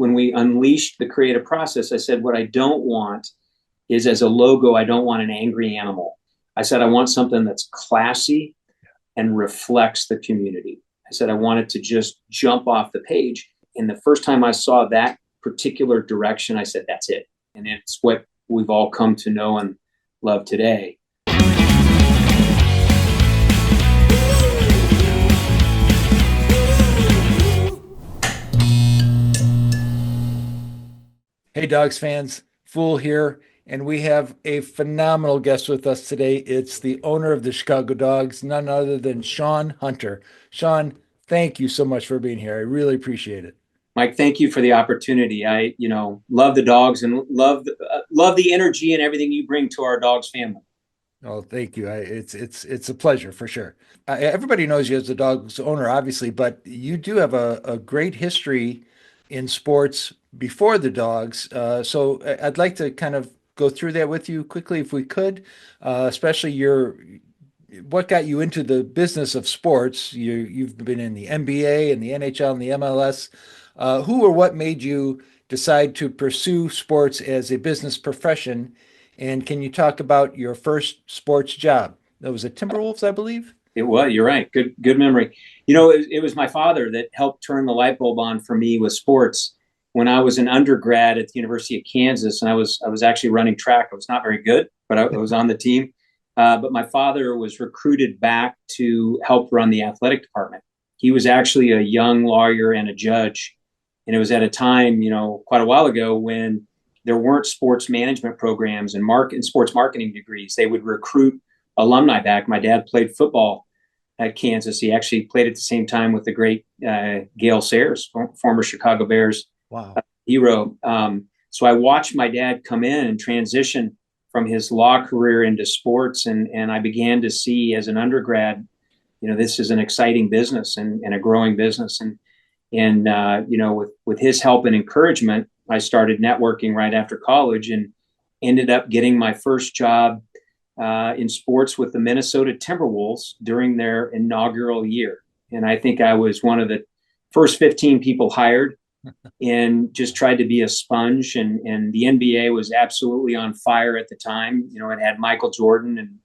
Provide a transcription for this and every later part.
when we unleashed the creative process, I said, what I don't want is, as a logo, I don't want an angry animal. I said, I want something that's classy and reflects the community. I said, I want it to just jump off the page. And the first time I saw that particular direction, I said, that's it. And it's what we've all come to know and love today. Hey, Dogs fans, Fool here, and we have a phenomenal guest with us today. It's the owner of the Chicago Dogs, none other than Shawn Hunter. Shawn, thank you so much for being here. I really appreciate it. Mike, thank you for the opportunity. I, love the dogs and love the energy and everything you bring to our dogs family. Oh, thank you. It's a pleasure for sure. Everybody knows you as the dog's owner, obviously, but you do have a great history in sports before the dogs. So I'd like to kind of go through that with you quickly, if we could, especially what got you into the business of sports. You've been in the NBA and the NHL and the MLS. Who or what made you decide to pursue sports as a business profession? And can you talk about your first sports job? That was at Timberwolves, I believe. It was. You're right. Good memory. It was my father that helped turn the light bulb on for me with sports when I was an undergrad at the University of Kansas, and I was actually running track. I was not very good, but I was on the team. But my father was recruited back to help run the athletic department. He was actually a young lawyer and a judge, and it was at a time, quite a while ago, when there weren't sports management programs and sports marketing degrees. They would recruit alumni back. My dad played football at Kansas. He actually played at the same time with the great Gale Sayers, former Chicago Bears hero. So I watched my dad come in and transition from his law career into sports, and I began to see as an undergrad, this is an exciting business and a growing business. And with his help and encouragement, I started networking right after college and ended up getting my first job in sports with the Minnesota Timberwolves during their inaugural year. And I think I was one of the first 15 people hired and just tried to be a sponge. And the NBA was absolutely on fire at the time. It had Michael Jordan and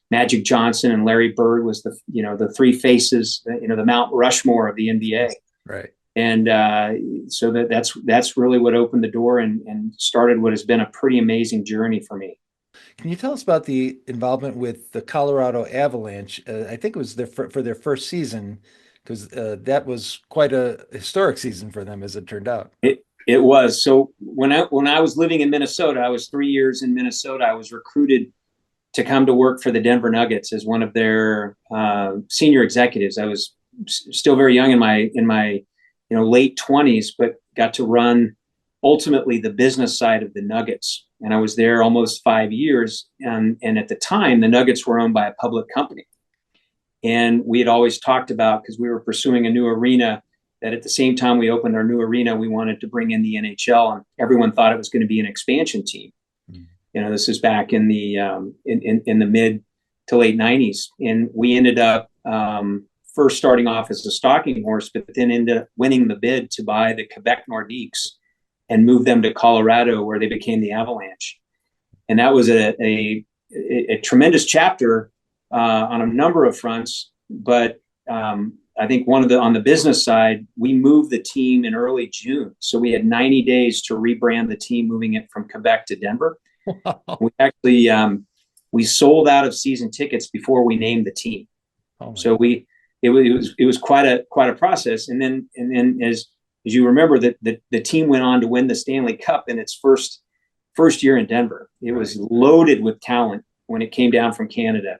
Magic Johnson, and Larry Bird was the three faces, the Mount Rushmore of the NBA. Right. And so that's really what opened the door and started what has been a pretty amazing journey for me. Can you tell us about the involvement with the Colorado Avalanche? I think it was for their first season, because that was quite a historic season for them, as it turned out. It was. So when I was living in Minnesota, I was 3 years in Minnesota. I was recruited to come to work for the Denver Nuggets as one of their senior executives. I was still very young in my late 20s, but got to run ultimately the business side of the Nuggets. And I was there almost 5 years. And at the time, the Nuggets were owned by a public company. And we had always talked about, because we were pursuing a new arena, that at the same time we opened our new arena, we wanted to bring in the NHL, and everyone thought it was going to be an expansion team. This is back in the in the mid to late 90s. And we ended up first starting off as a stalking horse, but then ended up winning the bid to buy the Quebec Nordiques and move them to Colorado, where they became the Avalanche. And that was a tremendous chapter on a number of fronts. But I think on the business side, we moved the team in early June. So we had 90 days to rebrand the team, moving it from Quebec to Denver. We actually we sold out of season tickets before we named the team. So it was quite a process. And then as you remember, that the team went on to win the Stanley Cup in its first year in Denver. It was loaded with talent when it came down from Canada.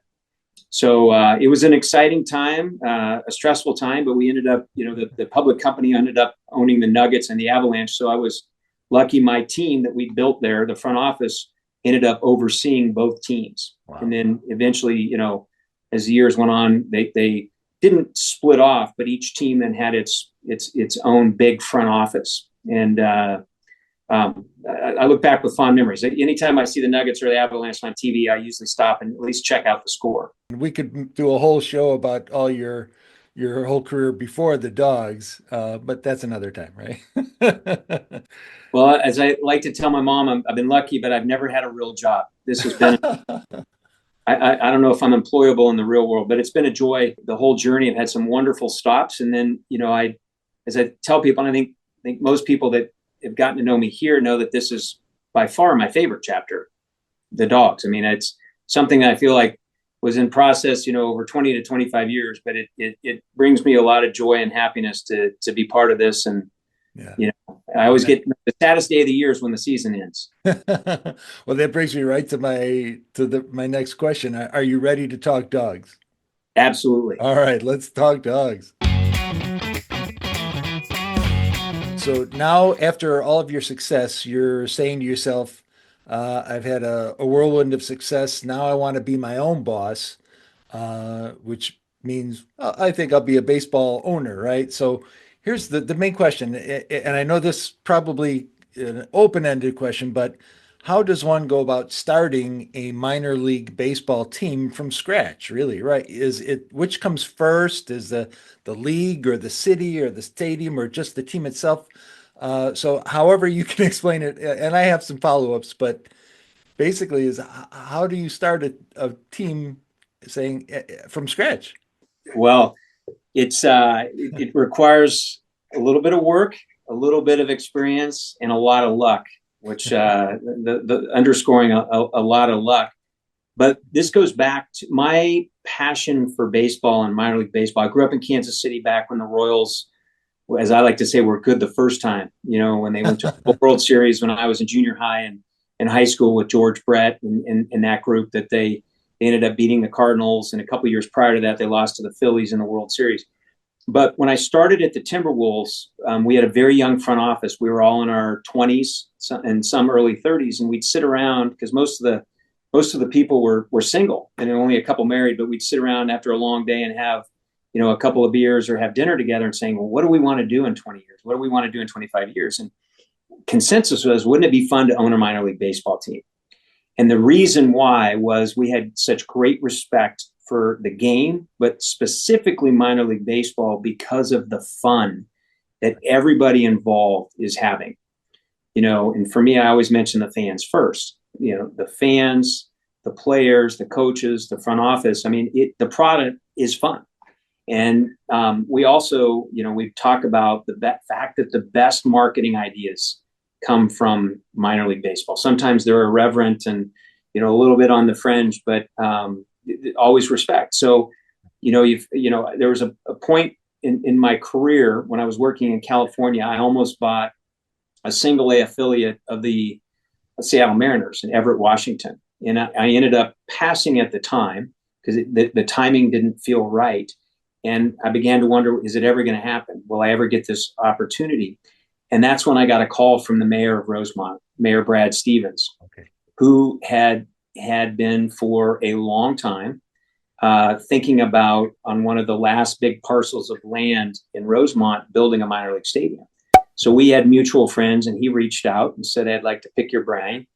So it was an exciting time, a stressful time, but we ended up, the public company ended up owning the Nuggets and the Avalanche. So I was lucky my team that we built there, the front office, ended up overseeing both teams. Wow. And then eventually, as the years went on, they didn't split off, but each team then had its own big front office. And I look back with fond memories. Anytime I see the Nuggets or the Avalanche on TV, I usually stop and at least check out the score. We could do a whole show about all your your whole career before the dogs, but that's another time, right? Well, as I like to tell my mom, I've been lucky, but I've never had a real job. This has been, I don't know if I'm employable in the real world, but it's been a joy. The whole journey. I've had some wonderful stops. And then, as I tell people, and I think most people that have gotten to know me here know that this is by far my favorite chapter, the dogs. I mean, it's something that I feel like was in process, over 20 to 25 years, but it brings me a lot of joy and happiness to be part of this. And, Yeah. I always get the saddest day of the year is when the season ends. Well, that brings me right to my next question. Are you ready to talk dogs? Absolutely. All right, let's talk dogs. So now, after all of your success, you're saying to yourself, I've had a whirlwind of success. Now I want to be my own boss, which means I think I'll be a baseball owner, right? So here's the main question. And I know this probably an open-ended question, but how does one go about starting a minor league baseball team from scratch, really, right? Is it which comes first? Is the league or the city or the stadium or just the team itself? So however you can explain it, and I have some follow-ups, but basically is how do you start a team saying from scratch? Well, it requires a little bit of work, a little bit of experience, and a lot of luck. Which the underscoring a lot of luck. But this goes back to my passion for baseball and minor league baseball. I grew up in Kansas City back when the Royals, as I like to say, were good the first time. When they went to the World Series when I was in junior high and in high school with George Brett and that group that they ended up beating the Cardinals. And a couple of years prior to that, they lost to the Phillies in the World Series. But when I started at the Timberwolves, we had a very young front office. We were all in our 20s and some early 30s, and we'd sit around because most of the people were single and only a couple married. But we'd sit around after a long day and have a couple of beers or have dinner together and saying, well, what do we want to do in 20 years? What do we want to do in 25 years? And consensus was, wouldn't it be fun to own a minor league baseball team? And the reason why was we had such great respect for the game, but specifically minor league baseball because of the fun that everybody involved is having. And for me, I always mention the fans first. The fans, the players, the coaches, the front office. I mean, the product is fun. And we also, we talk about the fact that the best marketing ideas come from minor league baseball. Sometimes they're irreverent and, a little bit on the fringe, but always respect. So, there was a point in my career when I was working in California, I almost bought a single A affiliate of the Seattle Mariners in Everett, Washington. And I ended up passing at the time because the timing didn't feel right. And I began to wonder, is it ever going to happen? Will I ever get this opportunity? And that's when I got a call from the mayor of Rosemont, Mayor Brad Stevens, Okay. who had been for a long time thinking about on one of the last big parcels of land in Rosemont, building a minor league stadium. So we had mutual friends and he reached out and said, I'd like to pick your brain.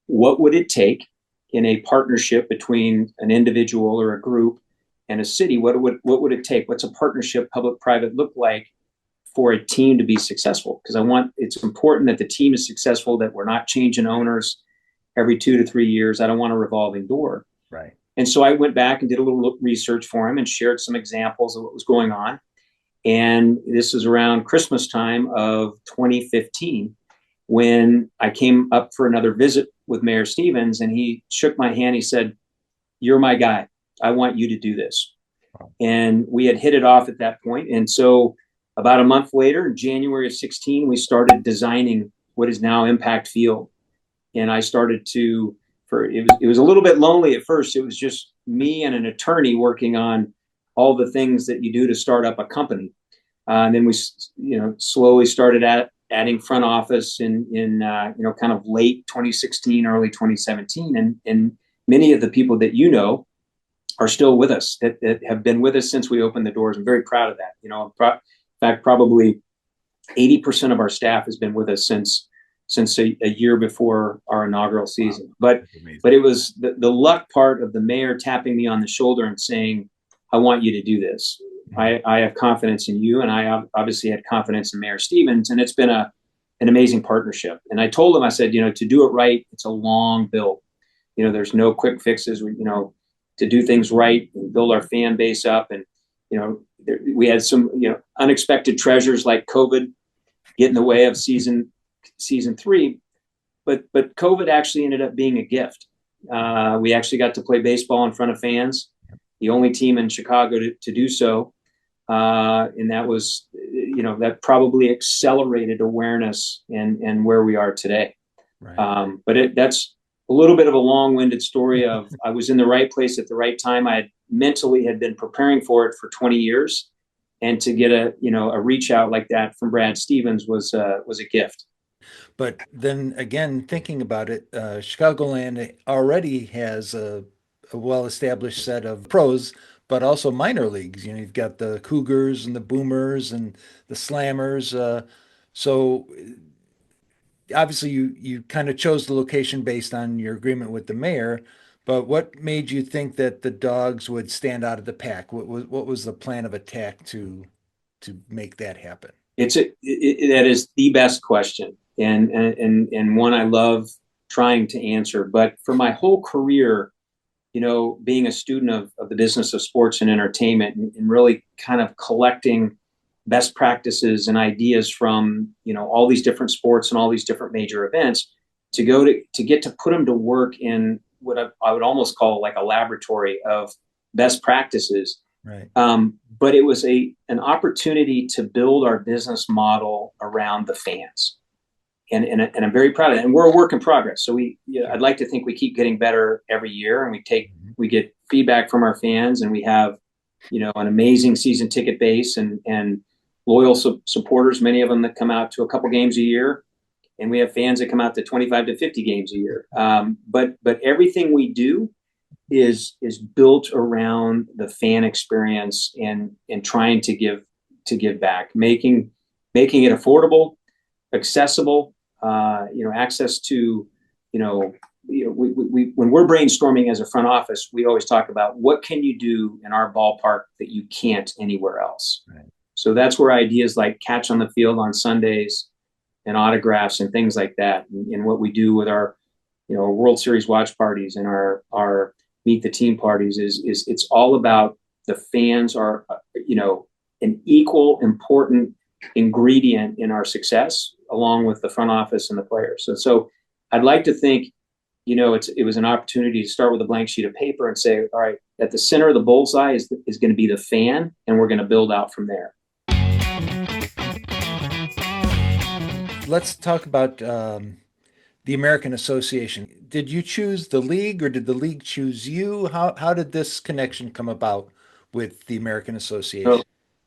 What would it take in a partnership between an individual or a group and a city? What would it take? What's a partnership public-private look like for a team to be successful? Because it's important that the team is successful, that we're not changing owners every 2 to 3 years. I don't want a revolving door. Right. And so I went back and did a little research for him and shared some examples of what was going on. And this was around Christmas time of 2015 when I came up for another visit with Mayor Stevens, and he shook my hand. He said, "You're my guy. I want you to do this." Wow. And we had hit it off at that point. And so about a month later, in January of 16, we started designing what is now Impact Field. And I started it was a little bit lonely at first. It was just me and an attorney working on all the things that you do to start up a company. And then we, slowly started adding front office in kind of late 2016, early 2017. And many of the people that are still with us, that have been with us since we opened the doors. I'm very proud of that. In fact, probably 80% of our staff has been with us since a year before our inaugural season. Wow. But it was the luck part of the mayor tapping me on the shoulder and saying, I want you to do this. I have confidence in you, and I obviously had confidence in Mayor Stevens, and it's been an amazing partnership. And I told him, I said, to do it right, it's a long build. There's no quick fixes. To do things right and build our fan base up, and we had some unexpected treasures like COVID get in the way of season 3, but COVID actually ended up being a gift. We actually got to play baseball in front of fans, the only team in Chicago to do so. And that was, that probably accelerated awareness and where we are today. Right. But that's a little bit of a long-winded story of I was in the right place at the right time. I had mentally had been preparing for it for 20 years. And to get a reach out like that from Brad Stevens was a gift. But then again, thinking about it, Chicagoland already has a well-established set of pros, but also minor leagues. You've got the Cougars and the Boomers and the Slammers. So obviously, you kind of chose the location based on your agreement with the mayor. But what made you think that the Dogs would stand out of the pack? What was the plan of attack to make that happen? That is the best question, and one I love trying to answer. But for my whole career, being a student of the business of sports and entertainment, and really kind of collecting best practices and ideas from all these different sports and all these different major events, to get to put them to work in what I would almost call like a laboratory of best practices. Right. But it was an opportunity to build our business model around the fans. And I'm very proud of it. And we're a work in progress. So I'd like to think we keep getting better every year, and we get feedback from our fans, and we have, an amazing season ticket base and loyal supporters, many of them that come out to a couple games a year. And we have fans that come out to 25 to 50 games a year. But everything we do is built around the fan experience and trying to give back, making it affordable, accessible, access to, we when we're brainstorming as a front office, we always talk about what can you do in our ballpark that you can't anywhere else. Right. So that's where ideas like Catch on the Field on Sundays and autographs and things like that, and what we do with our, World Series watch parties and our meet the team parties is it's all about the fans are, an equal important ingredient in our success, along with the front office and the players. So I'd like to think, it was an opportunity to start with a blank sheet of paper and say, all right, at the center of the bullseye is going to be the fan, and we're going to build out from there. Let's talk about the American Association. Did you choose the league, or did the league choose you? How did this connection come about with the American So, Association?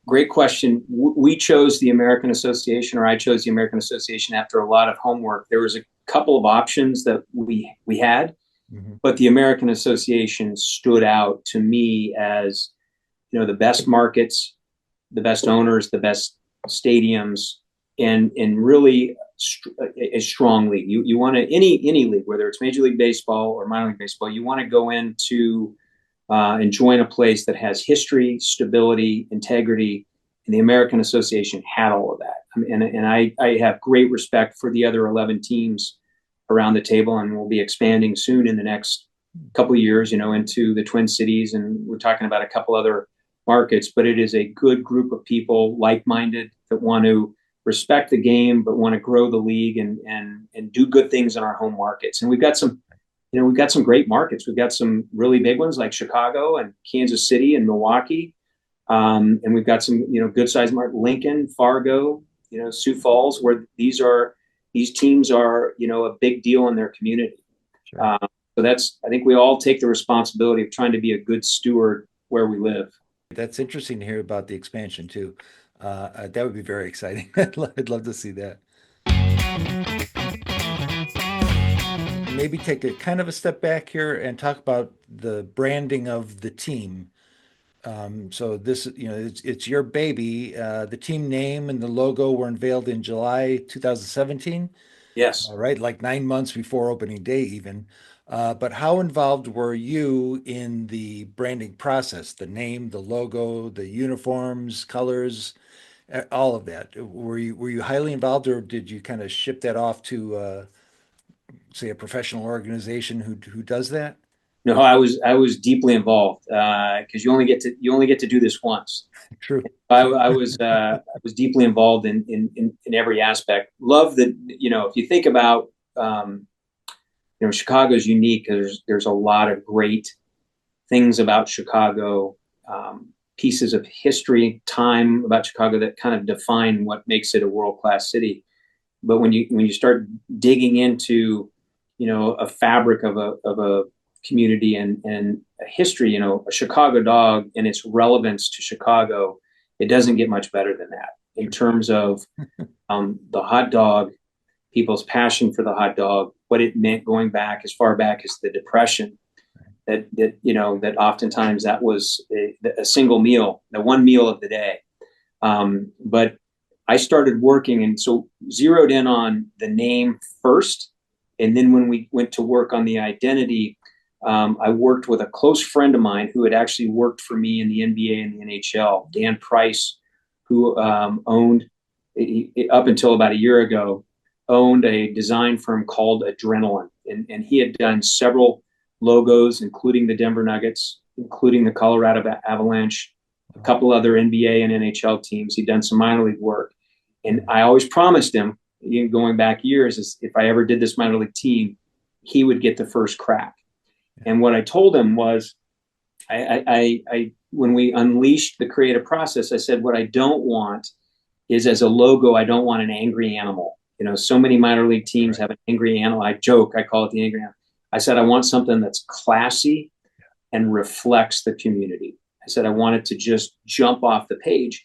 great question. We chose the American Association, or I chose the American Association after a lot of homework. There was a couple of options that we had, Mm-hmm. but the American Association stood out to me as, the best markets, the best owners, the best stadiums, and really a strong league. You want to any league, whether it's Major League Baseball or minor league baseball, you want to go into and join a place that has history, stability, integrity. And the American Association had all of that. And I have great respect for the other 11 teams around the table, and we'll be expanding soon in the next couple of years, into the Twin Cities, and we're talking about a couple other markets. But it is a good group of people, like-minded, that want to respect the game but want to grow the league and do good things in our home markets. And we've got some great markets. We've got some really big ones like Chicago and Kansas City and Milwaukee. And we've got some, good sized market, Lincoln, Fargo, Sioux Falls, where these teams are, a big deal in their community. Sure. So I think we all take the responsibility of trying to be a good steward where we live. That's interesting to hear about the expansion too. That would be very exciting. I'd love to see that. Maybe take a kind of a step back here and talk about the branding of the team. So this, it's your baby. The team name and the logo were unveiled in July 2017. Yes. right? Like 9 months before opening day, even. But how involved were you in the branding process? The name, the logo, the uniforms, colors, all of that. Were you highly involved, or did you kind of ship that off to say a professional organization who does that? No, I was deeply involved because you only get to do this once. True, true. I was deeply involved in every aspect. Love that, if you think about Chicago's unique because there's a lot of great things about Chicago, pieces of history, time about Chicago that kind of define what makes it a world class city. But when you start digging into, a fabric of a community and a history, a Chicago dog and its relevance to Chicago, it doesn't get much better than that in terms of the hot dog, people's passion for the hot dog, what it meant going back as far back as the Depression. That oftentimes that was a single meal, the one meal of the day. But I started working and so zeroed in on the name first. And then when we went to work on the identity, I worked with a close friend of mine who had actually worked for me in the NBA and the NHL, Dan Price, who owned, up until about a year ago, owned a design firm called Adrenaline. And he had done several logos, including the Denver Nuggets, including the Colorado Avalanche, a couple other NBA and NHL teams. He'd done some minor league work. And I always promised him, going back years, is if I ever did this minor league team, he would get the first crack. And what I told him was, when we unleashed the creative process, I said, what I don't want is as a logo, I don't want an angry animal. So many minor league teams have an angry animal. I joke, I call it the angry animal. I said, I want something that's classy and reflects the community. I said, I want it to just jump off the page.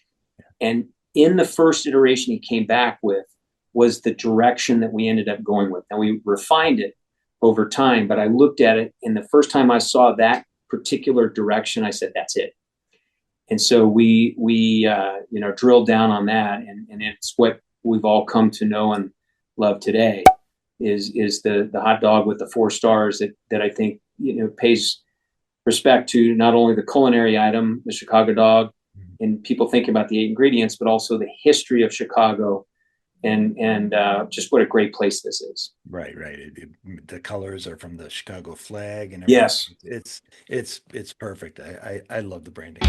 And in the first iteration he came back with was the direction that we ended up going with. And we refined it over time, but I looked at it, and the first time I saw that particular direction, I said, that's it. And so we drilled down on that, and it's what we've all come to know and love today is the hot dog with the 4 stars that I think pays respect to not only the culinary item, the Chicago dog, and people think about the 8 ingredients, but also the history of Chicago and just what a great place this is. Right, right. The colors are from the Chicago flag and everything. Yes. It's perfect. I love the branding.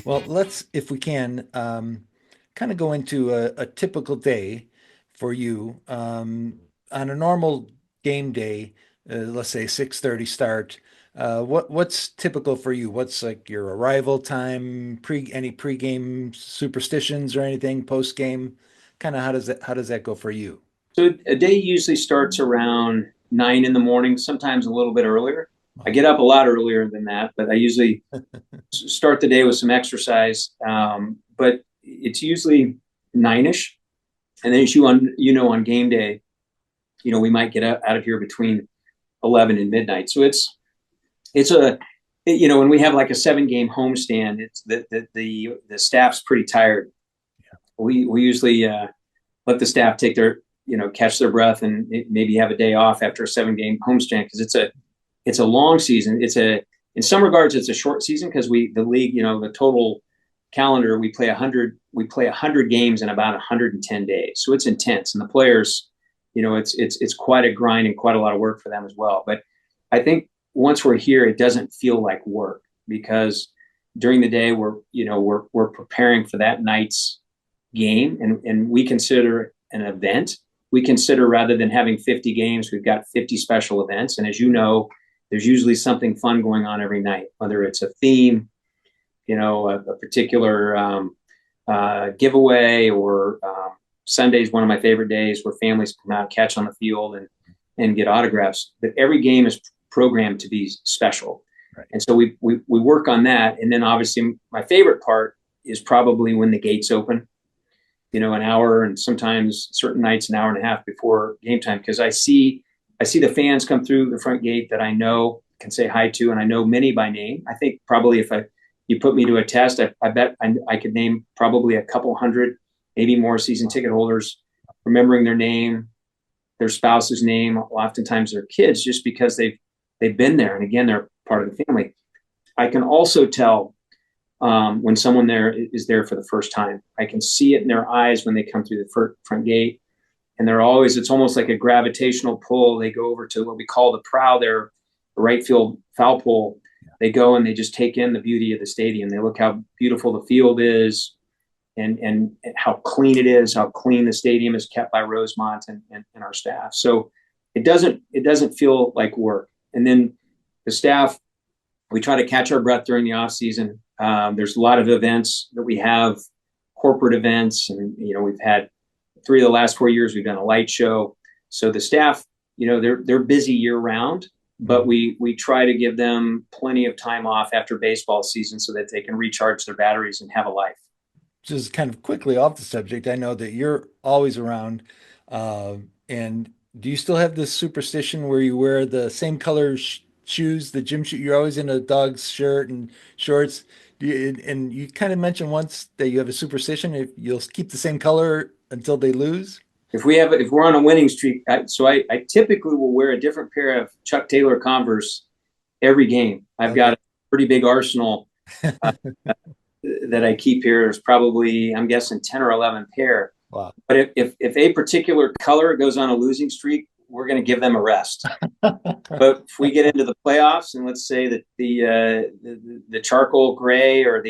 Well, let's, if we can, kind of go into a typical day for you. On a normal game day, let's say 6:30 start. What's typical for you? What's like your arrival time? Any pregame superstitions or anything post game? Kind of how does that go for you? So a day usually starts around 9 in the morning, sometimes a little bit earlier. I Wow. get up a lot earlier than that, but I usually start the day with some exercise. But it's usually 9ish, and then on game day, we might get out of here between 11 and midnight. So when we have like a 7-game homestand, it's the staff's pretty tired. We usually let the staff take their catch their breath and maybe have a day off after a 7-game homestand because it's a long season. In some regards it's a short season because the league, the total calendar, we play 100 games in about 110 days. So it's intense, and the players, it's quite a grind and quite a lot of work for them as well. But I think once we're here, it doesn't feel like work because during the day we're preparing for that night's game, and we consider an event. We consider, rather than having 50 games, we've got 50 special events. And as you know, there's usually something fun going on every night, whether it's a theme, a particular giveaway, or Sunday's one of my favorite days where families come out, catch on the field, and get autographs. But every game is programmed to be special. Right. And so we work on that. And then obviously my favorite part is probably when the gates open, an hour, and sometimes certain nights an hour and a half before game time, because I see the fans come through the front gate that I know, can say hi to, and I know many by name. I think probably if you put me to a test, I bet I could name probably a couple hundred maybe more season ticket holders, remembering their name, their spouse's name, oftentimes their kids, just because they've been there, and again, they're part of the family. I can also tell when someone there is there for the first time. I can see it in their eyes when they come through the front gate, and they're always, it's almost like a gravitational pull. They go over to what we call the prow there, the right field foul pole. They go and they just take in the beauty of the stadium. They look how beautiful the field is, and how clean it is, how clean the stadium is kept by Rosemont and our staff. So it doesn't feel like work. And then the staff, we try to catch our breath during the off season. There's a lot of events that we have, corporate events, and we've had 3 of the last 4 years we've done a light show. So the staff, they're busy year round, but we try to give them plenty of time off after baseball season so that they can recharge their batteries and have a life. Just kind of quickly off the subject, I know that you're always around. And do you still have this superstition where you wear the same color shoes, the gym shoe? You're always in a dog's shirt and shorts. And you kind of mentioned once that you have a superstition if you'll keep the same color until they lose. If we're on a winning streak, I typically will wear a different pair of Chuck Taylor Converse every game. I've got a pretty big arsenal that I keep here. There's probably, I'm guessing, 10 or 11 pair. Wow. But if a particular color goes on a losing streak, we're going to give them a rest. But if we get into the playoffs, and let's say that the charcoal gray or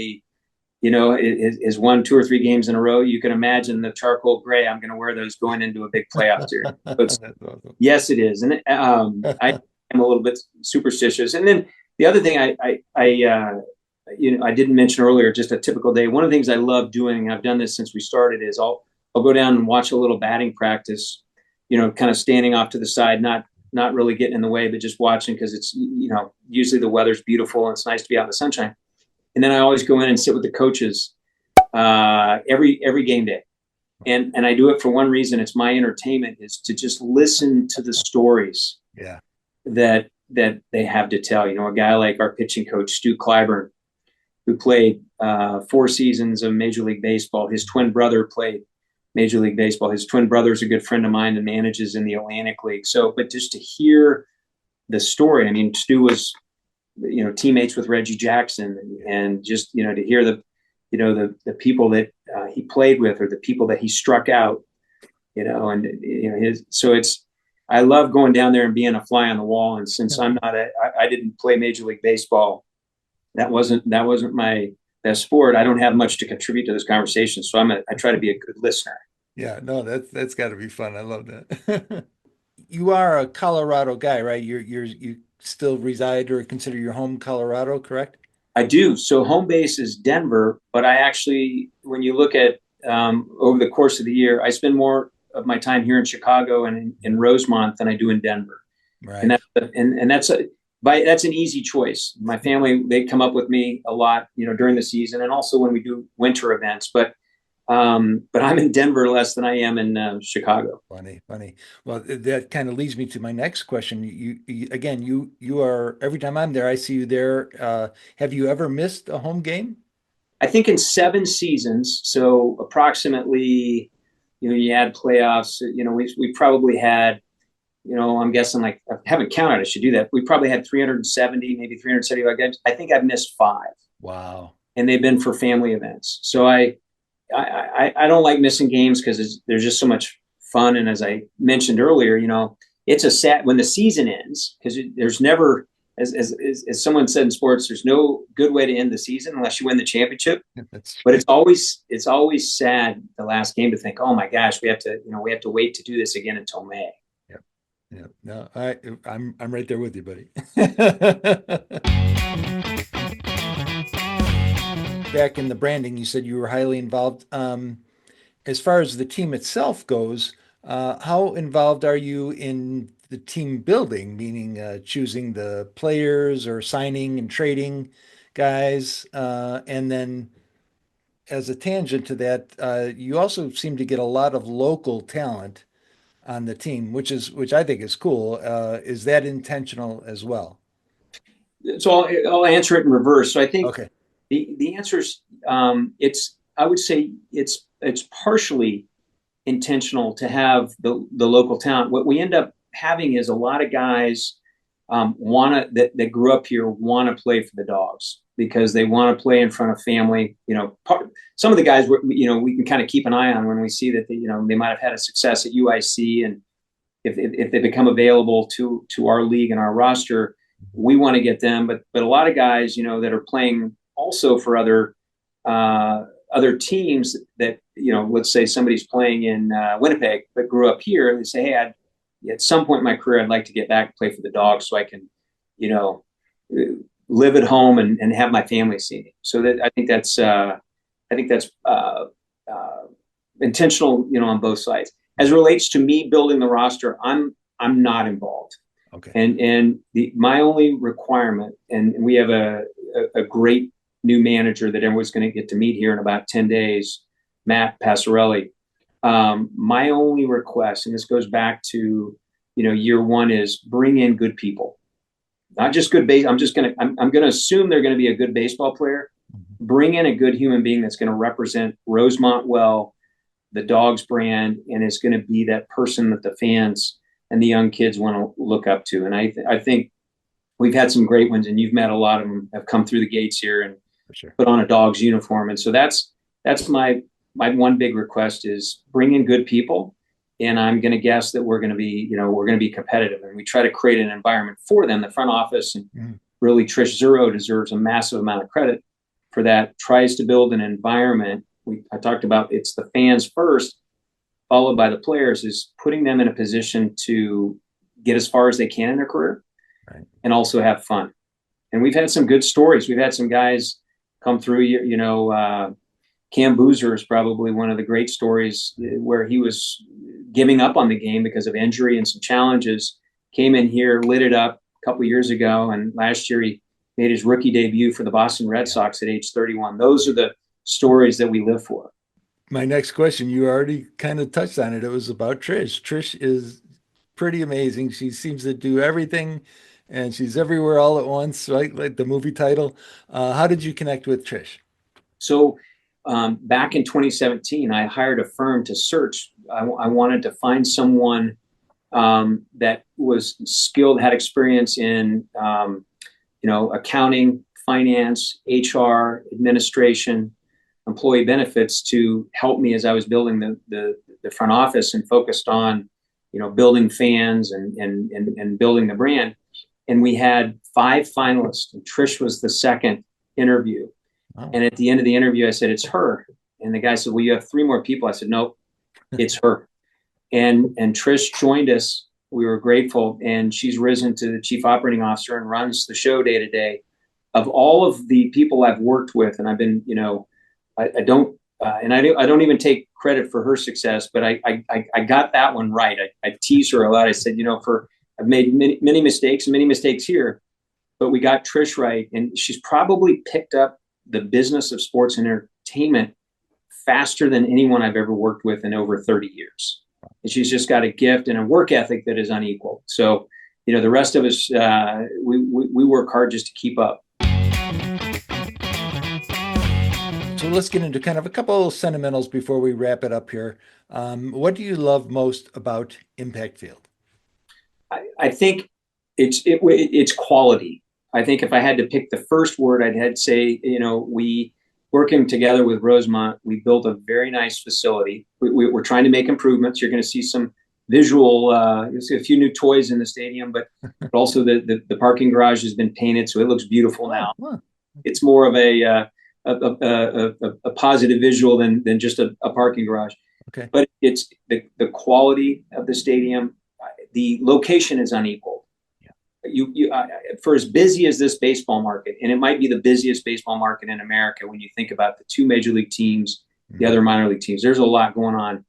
is won 2 or 3 games in a row, you can imagine the charcoal gray. I'm going to wear those going into a big playoff series. Awesome. Yes, it is, and I am a little bit superstitious. And then the other thing I didn't mention earlier, just a typical day. One of the things I love doing, and I've done this since we started, is I'll go down and watch a little batting practice. Kind of standing off to the side, not really getting in the way, but just watching, because it's usually the weather's beautiful and it's nice to be out in the sunshine. And then I always go in and sit with the coaches every game day, and I do it for one reason. It's my entertainment, is to just listen to the stories that they have to tell. A guy like our pitching coach Stu Clyburn, who played 4 seasons of Major League Baseball. His twin brother played Major League Baseball. His twin brother's a good friend of mine and manages in the Atlantic League. So, but just to hear the story, I mean, Stu was, teammates with Reggie Jackson, and just, to hear the people that he played with, or the people that he struck out, I love going down there and being a fly on the wall. And since I didn't play Major League Baseball, that wasn't my best sport. I don't have much to contribute to this conversation, so I try to be a good listener. Yeah, no, that's got to be fun. I love that. You are a Colorado guy, right? You still reside or consider your home Colorado, correct? I do. So home base is Denver, but I actually, when you look at over the course of the year, I spend more of my time here in Chicago and in Rosemont than I do in Denver. Right. And that's an easy choice. My family, they come up with me a lot, during the season, and also when we do winter events. But I'm in Denver less than I am in Chicago. Funny. Well, that kind of leads me to my next question. You are, every time I'm there, I see you there. Have you ever missed a home game? I think in 7 seasons, so approximately, you add playoffs, we probably had, I'm guessing, like, I haven't counted, I should do that. We probably had 370, maybe 375 games. I think I've missed 5. Wow. And they've been for family events. So I don't like missing games, because there's just so much fun. And as I mentioned earlier, it's a sad when the season ends, because there's never, as someone said in sports, there's no good way to end the season unless you win the championship. But it's always sad the last game to think, oh my gosh, we have to wait to do this again until May. Yeah, no, I'm right there with you, buddy. Back in the branding, you said you were highly involved. As far as the team itself goes, how involved are you in the team building, meaning choosing the players or signing and trading guys? And then as a tangent to that, you also seem to get a lot of local talent on the team, which I think is cool. Is that intentional as well? So I'll answer it in reverse. So I think okay. the answer is I would say it's it's partially intentional to have the local talent. What we end up having is a lot of guys that grew up here want to play for the Dogs because they want to play in front of family. Some of the guys we can kind of keep an eye on when we see that they might have had a success at UIC, and if they become available to our league and our roster, we want to get them. But a lot of guys that are playing also for other teams that let's say somebody's playing in Winnipeg but grew up here, and they say, hey, at some point in my career I'd like to get back and play for the Dogs so I can live at home and have my family see me. So that I think that's intentional on both sides. As it relates to me building the roster, I'm not involved. Okay. And my only requirement, and we have a great new manager that everyone's going to get to meet here in about 10 days, Matt Passarelli. My only request, and this goes back to year one, is bring in good people, not just good base. I'm going to assume they're going to be a good baseball player. Bring in a good human being that's going to represent Rosemont well, the Dogs brand, and is going to be that person that the fans and the young kids want to look up to. And I think we've had some great ones, and you've met a lot of them have come through the gates here and put on a Dogs uniform. And so that's my one big request is bring in good people. And I'm going to guess that we're going to be competitive, and we try to create an environment for them. The front office, and really Trish Zero deserves a massive amount of credit for that, tries to build an environment. I talked about it's the fans first, followed by the players, is putting them in a position to get as far as they can in their career, right, and also have fun. And we've had some good stories. We've had some guys come through, Cam Boozer is probably one of the great stories where he was giving up on the game because of injury and some challenges, came in here, lit it up a couple of years ago. And last year he made his rookie debut for the Boston Red Sox at age 31. Those are the stories that we live for. My next question, you already kind of touched on it. It was about Trish. Trish is pretty amazing. She seems to do everything, and she's everywhere all at once, right? Like the movie title. How did you connect with Trish? So back in 2017, I hired a firm to search. I wanted to find someone that was skilled, had experience in, accounting, finance, HR, administration, employee benefits, to help me as I was building the front office and focused on, building fans and building the brand. And we had 5 finalists, and Trish was the second interview. Wow. And at the end of the interview, I said, it's her. And the guy said, well, you have 3 more people. I said, nope, it's her. And Trish joined us. We were grateful. And she's risen to the chief operating officer and runs the show day to day. Of all of the people I've worked with, and I've been, I don't even take credit for her success, but I got that one right. I tease her a lot. I said, I've made many mistakes here, but we got Trish right. And she's probably picked up the business of sports and entertainment faster than anyone I've ever worked with in over 30 years. And she's just got a gift and a work ethic that is unequaled. So, the rest of us, we work hard just to keep up. So let's get into kind of a couple of sentimentals before we wrap it up here. What do you love most about Impact Field? I think it's quality. I think if I had to pick the first word, I'd say, we working together with Rosemont, we built a very nice facility. We're trying to make improvements. You're going to see some visual, you'll see a few new toys in the stadium, but also the parking garage has been painted, so it looks beautiful now. Wow. It's more of a positive visual than just a parking garage. Okay. But it's the quality of the stadium. The location is unequal. For as busy as this baseball market, and it might be the busiest baseball market in America when you think about the 2 major league teams, the other minor league teams, there's a lot going on.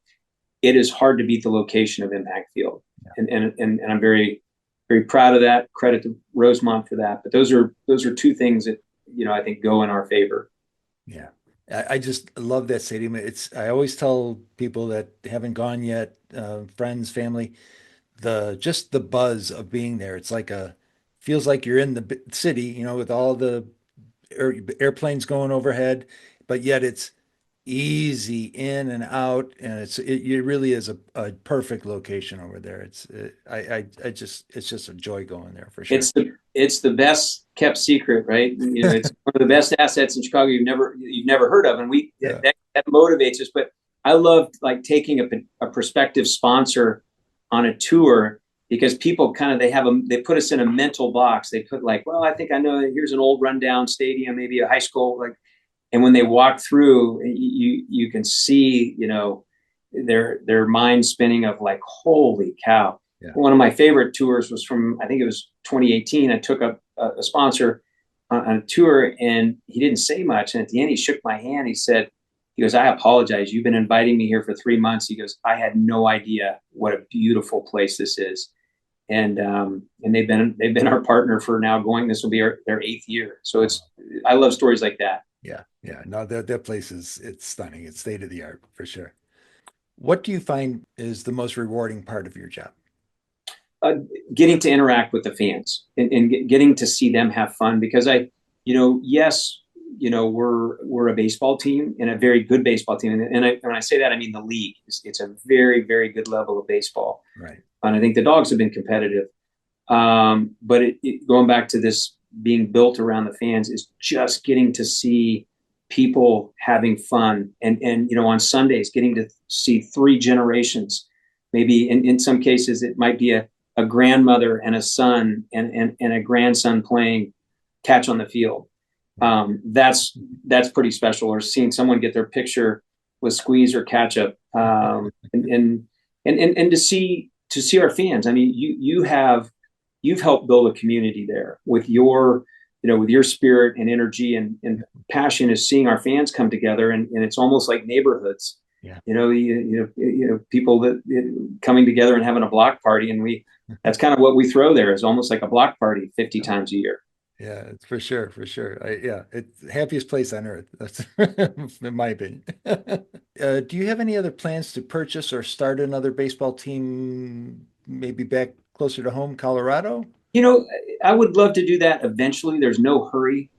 It is hard to beat the location of Impact Field. And I'm very, very proud of that. Credit to Rosemont for that. But those are 2 things that, I think go in our favor. Yeah. I just love that stadium. I always tell people that haven't gone yet, friends, family, just the buzz of being there. It's feels like you're in the city, with all the airplanes going overhead, but yet it's easy in and out, and it really is a perfect location over there. I just it's just a joy going there for sure. It's the best kept secret, right? It's one of the best assets in Chicago you've never heard of, and Yeah. that motivates us. But I love like taking a prospective sponsor on a tour because people kind of they put us in a mental box. They put like, well, I think I know. Here's an old rundown stadium, maybe a high school, like, and when they walk through, you can see, their mind spinning of like, holy cow. Yeah. One of my favorite tours was from, I think it was 2018. I took a sponsor on a tour, and he didn't say much. And at the end, he shook my hand. He goes, I apologize. You've been inviting me here for 3 months. He goes, I had no idea what a beautiful place this is. And they've been our partner for now this will be their 8th year. So I love stories like that. Yeah, yeah. No, that place it's stunning. It's state of the art for sure. What do you find is the most rewarding part of your job? uh, Getting to interact with the fans and getting to see them have fun because yes, we're a baseball team and a very good baseball team. When I say that, I mean the league. It's a very, very good level of baseball. Right. And I think the Dogs have been competitive. But going back to this being built around the fans is just getting to see people having fun and on Sundays getting to see 3 generations. Maybe in some cases it might be a grandmother and a son and a grandson playing catch on the field. That's pretty special. Or seeing someone get their picture with Squeeze or Ketchup, and to see our fans. I mean, you've helped build a community there with your spirit and energy and passion is seeing our fans come together, and it's almost like neighborhoods. Yeah. People that coming together and having a block party, and that's kind of what we throw there is almost like a block party 50 times a year. Yeah, it's for sure, for sure. Yeah, it's the happiest place on earth. That's in my opinion. Do you have any other plans to purchase or start another baseball team, maybe back closer to home, Colorado? You know, I would love to do that eventually. There's no hurry.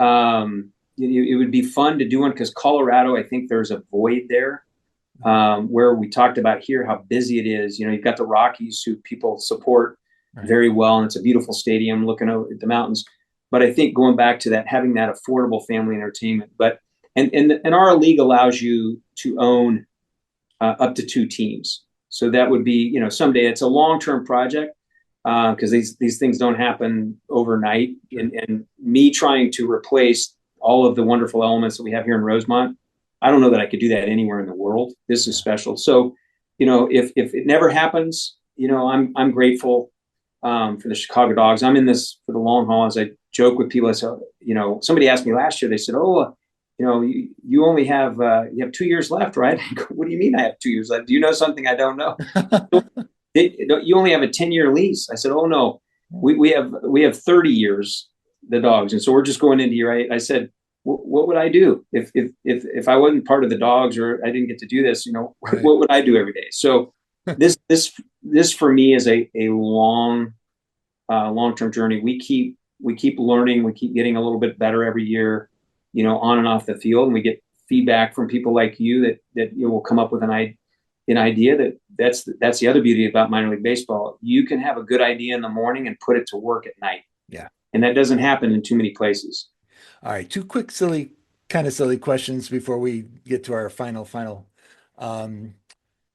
It would be fun to do one because Colorado, I think there's a void there, where we talked about here how busy it is. You've got the Rockies who people support Right. very well, and it's a beautiful stadium looking over at the mountains. But I think going back to that, having that affordable family entertainment, and our league allows you to own up to 2 teams. So that would be, someday it's a long-term project because these things don't happen overnight. Sure. And me trying to replace all of the wonderful elements that we have here in Rosemont, I don't know that I could do that anywhere in the world. This is special. So, if it never happens, I'm grateful for the Chicago Dogs. I'm in this for the long haul. As I joke with people, I said, somebody asked me last year. They said, "Oh, you only have you have 2 years left, right?" I go, what do you mean I have 2 years left? Do you know something I don't know? You only have a 10-year lease. I said, "Oh no, we have 30 years, the Dogs, and so we're just going into year 8." I said, "What would I do if I wasn't part of the Dogs or I didn't get to do this? Right. What would I do every day?" So this for me is a long-term journey. We keep learning. We keep getting a little bit better every year, on and off the field, and we get feedback from people like you that will come up with an idea. That's the other beauty about minor league baseball. You can have a good idea in the morning and put it to work at night. Yeah. And that doesn't happen in too many places. All right. Two quick, kind of silly questions before we get to our final. Um,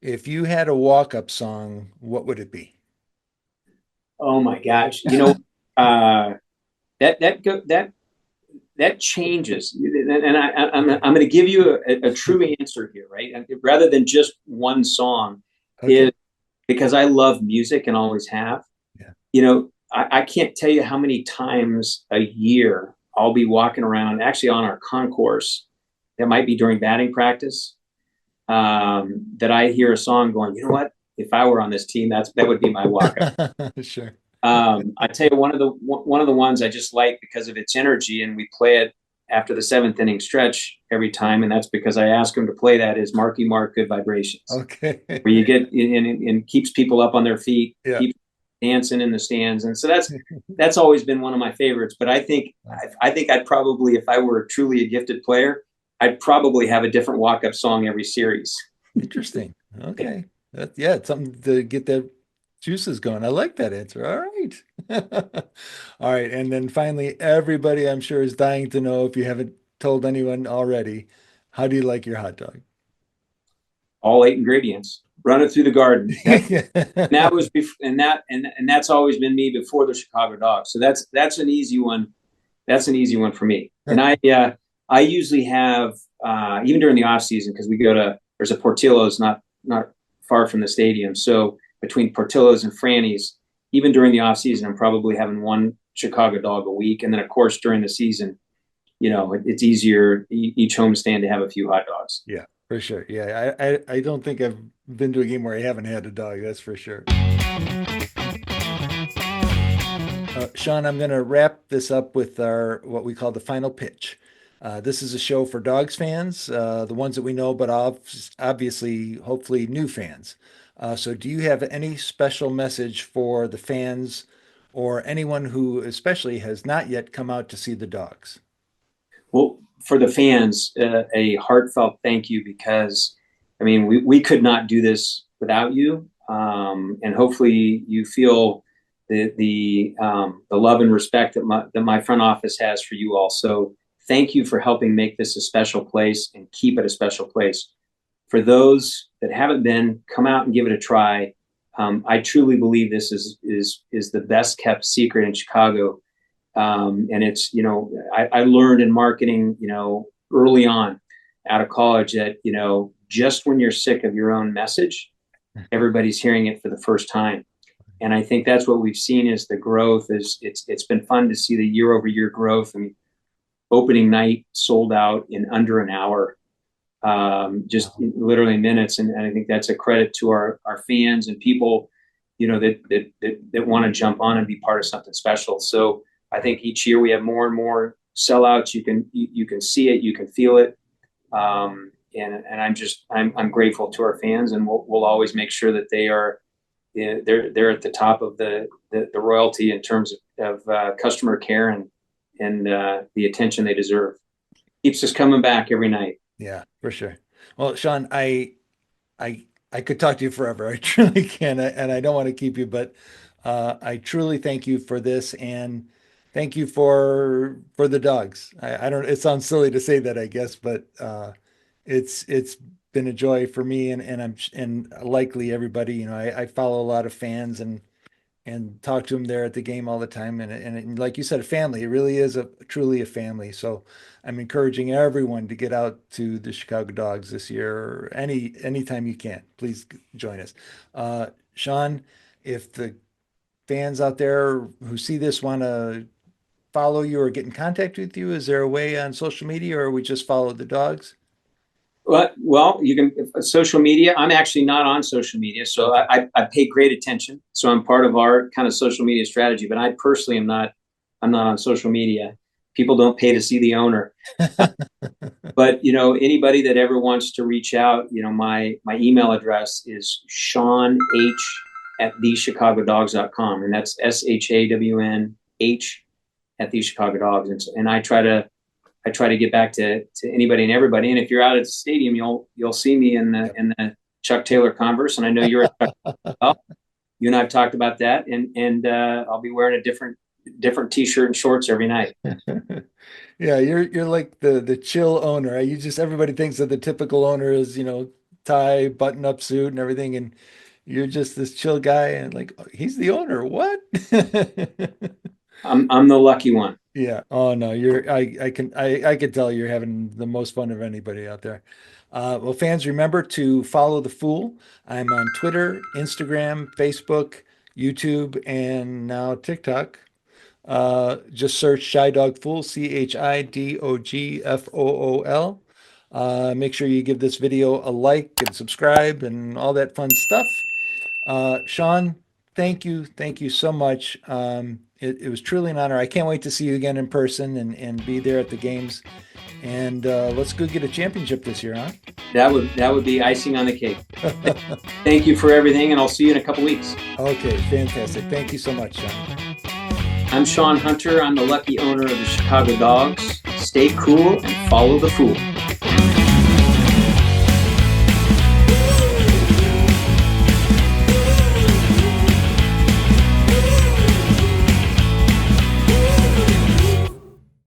if you had a walk-up song, what would it be? Oh my gosh. Uh, that changes. And I'm going to give you a true answer here, right? And rather than just one song, Okay. is because I love music and always have. Yeah. I can't tell you how many times a year I'll be walking around, actually on our concourse, that might be during batting practice, that I hear a song going, you know what? If I were on this team, that would be my walk up. Sure. I tell you, one of the ones I just like because of its energy, and we play it after the 7th inning stretch every time, and that's because I ask them to play that is Marky Mark, Good Vibrations, Okay. where you get and keeps people up on their feet, Yeah. keeps dancing in the stands, and so that's always been one of my favorites. But I think I'd probably, if I were truly a gifted player, I'd probably have a different walk-up song every series. Interesting. Okay. Yeah, it's something to get the juices going. I like that answer. All right. All right. And then finally, everybody I'm sure is dying to know, if you haven't told anyone already, how do you like your hot dog? All 8 ingredients. Run it through the garden. That was and that's always been me before the Chicago dog. So that's an easy one. That's an easy one for me. And I usually have even during the off season, because there's a Portillo's not far from the stadium. So between Portillo's and Franny's, even during the off season, I'm probably having one Chicago dog a week. And then of course during the season, it's easier each homestand to have a few hot dogs. Yeah, for sure. Yeah, I don't think I've been to a game where I haven't had a dog. That's for sure. Shawn, I'm going to wrap this up with our what we call the final pitch. This is a show for dogs fans, the ones that we know, but obviously, hopefully, new fans. So, do you have any special message for the fans or anyone who especially has not yet come out to see the dogs? Well, for the fans, a heartfelt thank you, because I mean we could not do this without you, and hopefully you feel the love and respect that my front office has for you all. So thank you for helping make this a special place and keep it a special place. For those that haven't been, come out and give it a try. I truly believe this is the best kept secret in Chicago. And it's, I learned in marketing, early on out of college that, just when you're sick of your own message, everybody's hearing it for the first time. And I think that's what we've seen is the growth. It's been fun to see the year over year growth. I mean, opening night sold out in under an hour, just literally minutes. And I think that's a credit to our fans and people, that want to jump on and be part of something special. So I think each year we have more and more sellouts. You can see it, you can feel it. And I'm grateful to our fans, and we'll always make sure that they're at the top of the royalty in terms of customer care and the attention they deserve. Keeps us coming back every night. Yeah, for sure. Well, Shawn, I could talk to you forever. I truly can, and I don't want to keep you, but I truly thank you for this, and thank you for the dogs. I don't. It sounds silly to say that, I guess, but it's been a joy for me, and likely everybody. I follow a lot of fans and talk to them there at the game all the time, and like you said, a family. It really is truly a family. So I'm encouraging everyone to get out to the Chicago Dogs this year, or anytime you can. Please join us. Shawn, if the fans out there who see this want to follow you or get in contact with you, is there a way on social media, or we just follow the dogs? Well, you can social media. I'm actually not on social media, so I pay great attention. So I'm part of our kind of social media strategy, but I personally am not. I'm not on social media. People don't pay to see the owner. But anybody that ever wants to reach out, my email address is ShawnH@thechicagodogs.com, and that's SHAWNH at thechicagodogs. And I try to get back to anybody and everybody. And if you're out at the stadium, you'll see me in the Chuck Taylor Converse, and I know you're. You and I've talked about that, and I'll be wearing a different T-shirt and shorts every night. Yeah, you're like the chill owner. Everybody thinks that the typical owner is tie, button up suit, and everything, and you're just this chill guy, and like, oh, he's the owner. What? I'm the lucky one. Yeah. Oh no, I can tell you're having the most fun of anybody out there. Well, fans, remember to follow the Fool. I'm on Twitter, Instagram, Facebook, YouTube, and now TikTok. Just search Chidogfool, CHIDOGFOOL. Make sure you give this video a like and subscribe and all that fun stuff. Shawn, thank you so much. It was truly an honor. I can't wait to see you again in person and be there at the games. And let's go get a championship this year, huh? That would be icing on the cake. Thank you for everything, and I'll see you in a couple weeks. Okay, fantastic. Thank you so much, Shawn. I'm Shawn Hunter. I'm the lucky owner of the Chicago Dogs. Stay cool and follow the Fool.